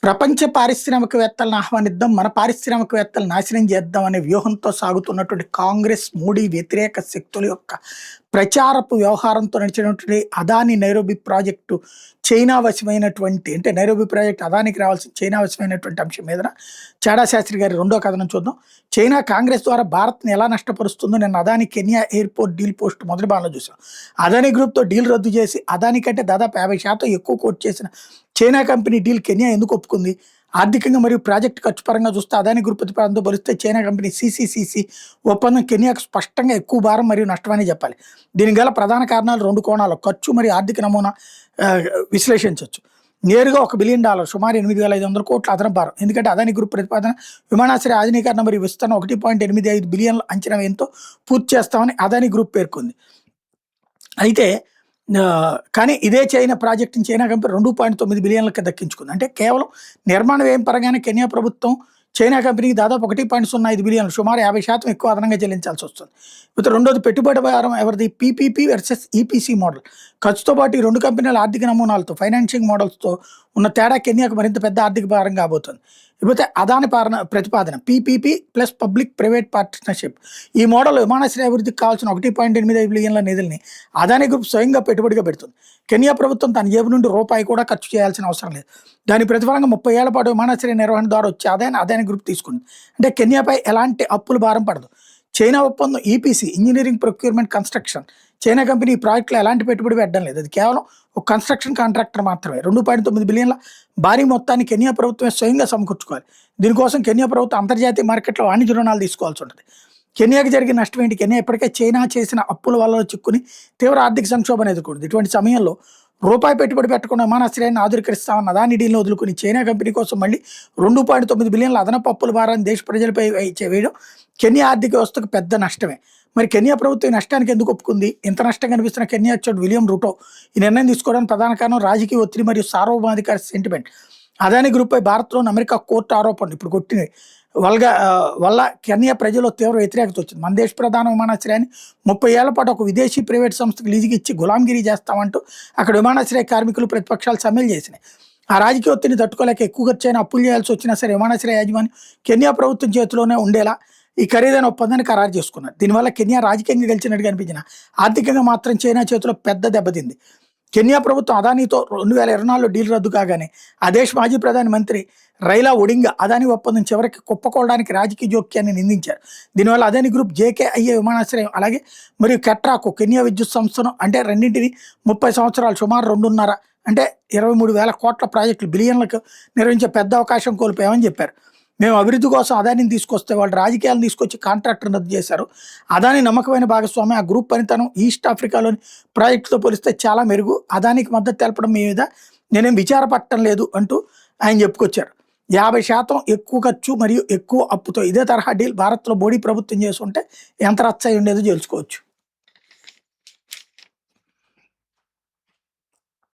ప్రపంచ పారిశ్రామికవేత్తలను ఆహ్వానిద్దాం, మన పారిశ్రామికవేత్తలను నాశనం చేద్దాం అనే వ్యూహంతో సాగుతున్నటువంటి కాంగ్రెస్, మోడీ వ్యతిరేక శక్తుల యొక్క ప్రచారపు వ్యవహారంతో నడిచినటువంటి అదాని నైరోబి ప్రాజెక్టు చైనా వశమైనటువంటి అంటే నైరోబి ప్రాజెక్టు అదానికి రావాల్సిన చైనా వశమైనటువంటి అంశం మీద చాడా శాస్త్రి గారి రెండో కథనం చూద్దాం. చైనా కాంగ్రెస్ ద్వారా భారత్ని ఎలా నష్టపరుస్తుందో నిన్న Adani Kenya airport deal post మొదటి భాగంలో చూసాం. అదాని గ్రూప్తో డీల్ రద్దు చేసి అదాని కంటే దాదాపు 50% ఎక్కువ కోట్ చేసిన చైనా కంపెనీ డీల్ కెన్యా ఎందుకు ఒప్పుకుంది? ఆర్థికంగా మరియు ప్రాజెక్టు ఖర్చు పరంగా చూస్తే అదాని గ్రూప్ ప్రతిపాదనతో పోలిస్తే చైనా కంపెనీ సిసిసిసి ఒప్పందం కెన్యాకు స్పష్టంగా ఎక్కువ భారం మరియు నష్టమని చెప్పాలి. దీనికి గల ప్రధాన కారణాలు రెండు కోణాలు ఖర్చు మరియు ఆర్థిక నమూనా విశ్లేషించవచ్చు. నేరుగా $1 బిలియన్ సుమారు 8,500 కోట్ల అదనపు భారం. ఎందుకంటే అదాని గ్రూప్ ప్రతిపాదన విమానాశ్రయ ఆధునీకరణ మరియు విస్తరణ 1.85 బిలియన్ల అంచనా వ్యయంతో పూర్తి చేస్తామని అదాని గ్రూప్ పేర్కొంది. అయితే కానీ ఇదే చైనా ప్రాజెక్టుని చైనా కంపెనీ 2.9 బిలియన్లకి దక్కించుకుంది. అంటే కేవలం నిర్మాణ వ్యయం పరంగానే కెన్యా ప్రభుత్వం చైనా కంపెనీకి దాదాపు 1.05 బిలియన్లు సుమారు 50% ఎక్కువ అదనంగా చెల్లించాల్సి వస్తుంది. ఇప్పుడు రెండోది పెట్టుబడి భారం ఎవరిది? PPP versus EPC model. ఖర్చుతో పాటు ఈ రెండు కంపెనీల ఆర్థిక నమూనాలతో ఫైనాన్షింగ్ మోడల్స్తో ఉన్న తేడా కెన్యాకు మరింత పెద్ద ఆర్థిక భారం కాబోతుంది. ఇకపోతే అదాని ప్రతిపాదన PPP plus public private partnership. ఈ మోడల్ విమానాశ్రయ అభివృద్ధికి కావాల్సిన 1.85 బిలియన్ల నిధుల్ని అదాని గ్రూప్ స్వయంగా పెట్టుబడిగా పెడుతుంది. కెన్యా ప్రభుత్వం తన జేబు నుండి రూపాయి కూడా ఖర్చు చేయాల్సిన అవసరం లేదు. దాని ప్రతిఫలంగా 30 ఏళ్ల పాటు విమానాశ్రయ నిర్వహణ ద్వారా వచ్చే ఆదాయాన్ని అదాని గ్రూప్ తీసుకుంది. అంటే కెన్యాపై ఎలాంటి అప్పుల భారం పడదు. చైనా ఒప్పందం EPC engineering procurement construction. China company ఈ ప్రాజెక్టులో ఎలాంటి పెట్టుబడి పెట్టడం లేదు. అది కేవలం ఒక కన్స్ట్రక్షన్ కాంట్రాక్టర్ మాత్రమే. 2.9 బిలియన్ల భారీ మొత్తాన్ని కెన్యా ప్రభుత్వమే స్వయంగా సమకూర్చుకోవాలి. దీనికోసం కెన్యా ప్రభుత్వం అంతర్జాతీయ మార్కెట్లో వాణిజ్య రుణాలు తీసుకోవాల్సి ఉంటుంది. కెన్యాకి జరిగిన నష్టం ఏంటి? కెన్యా ఇప్పటికే చైనా చేసిన అప్పుల వల్ల చిక్కుని తీవ్ర ఆర్థిక సంక్షోభం ఎదుర్కొంది. ఇటువంటి సమయంలో రూపాయి పెట్టుబడి పెట్టకుండా విమానాశ్రయాన్ని ఆధునీకరిస్తామన్న అదాని డీల్ని వదులుకుని చైనా కంపెనీ కోసం మళ్ళీ 2.9 బిలియన్ల అదనపు అప్పుల భారాన్ని దేశ ప్రజలపై వేయడం కెన్యా ఆర్థిక వ్యవస్థకు పెద్ద నష్టమే. మరి కెన్యా ప్రభుత్వం ఈ నష్టానికి ఎందుకు ఒప్పుకుంది? ఇంత నష్టం కనిపిస్తున్న కెన్యా అధ్యక్షుడు విలియం రూటో ఈ నిర్ణయం తీసుకోవడానికి ప్రధాన కారణం రాజకీయ ఒత్తిడి మరియు సార్వభౌమాధికార సెంటిమెంట్. అదాని గ్రూప్పై భారత్లోని అమెరికా కోర్టు ఆరోపణలు ఇప్పుడు కొట్టినవి వల్ల కెన్యా ప్రజల్లో తీవ్ర వ్యతిరేకత వచ్చింది. మన దేశ ప్రధాన విమానాశ్రయాన్ని 30 ఏళ్ల పాటు ఒక విదేశీ ప్రైవేట్ సంస్థకు లీజుకి ఇచ్చి గులాంగిరి చేస్తామంటూ అక్కడ విమానాశ్రయ కార్మికులు ప్రతిపక్షాలు సమ్మెలు చేసినాయి. ఆ రాజకీయ ఒత్తిడిని తట్టుకోలేక ఎక్కువ ఖర్చైన అప్పులు చేయాల్సి వచ్చినా సరే విమానాశ్రయ యాజమాన్యం కెన్యా ప్రభుత్వం చేతిలోనే ఉండేలా ఈ ఖరీదైన ఒప్పందాన్ని ఖరారు చేసుకున్నారు. దీనివల్ల కెన్యా రాజకీయంగా గెలిచినట్టుగా అనిపించిన ఆర్థికంగా మాత్రం చైనా చేతిలో పెద్ద దెబ్బతింది. కెన్యా ప్రభుత్వం అదానితో 2024లో డీల్ రద్దు కాగానే ఆ దేశ మాజీ ప్రధాని మంత్రి రైలా ఒడింగా అదాని ఒప్పందం చివరికి కుప్పకోవడానికి రాజకీయ జోక్యాన్ని నిందించారు. దీనివల్ల అదాని గ్రూప్ జేకేఐఏ విమానాశ్రయం అలాగే మరియు కెట్రాకు కెన్యా విద్యుత్ సంస్థను అంటే రెండింటిని 30 సంవత్సరాలు సుమారు 2.5 అంటే 23,000 కోట్ల ప్రాజెక్టులు బిలియన్లకు నిర్వహించే పెద్ద అవకాశం కోల్పోయామని చెప్పారు. మేము అభివృద్ధి కోసం అదానిని తీసుకొస్తే వాళ్ళు రాజకీయాలను తీసుకొచ్చి కాంట్రాక్టర్ రద్దు చేశారు. అదాని నమ్మకమైన భాగస్వామి. ఆ గ్రూప్ పనితనం ఈస్ట్ ఆఫ్రికాలోని ప్రాజెక్టుతో పోలిస్తే చాలా మెరుగు. అదానికి మద్దతు తెలపడం మీద నేనేం విచారపడటం లేదు అంటూ ఆయన చెప్పుకొచ్చారు. 50% ఎక్కువ ఖర్చు మరియు ఎక్కువ అప్పుతో ఇదే తరహా డీల్ భారత్లో మోడీ ప్రభుత్వం చేస్తుంటే ఎంత రచ్చ ఉండేదో తెలుసుకోవచ్చు.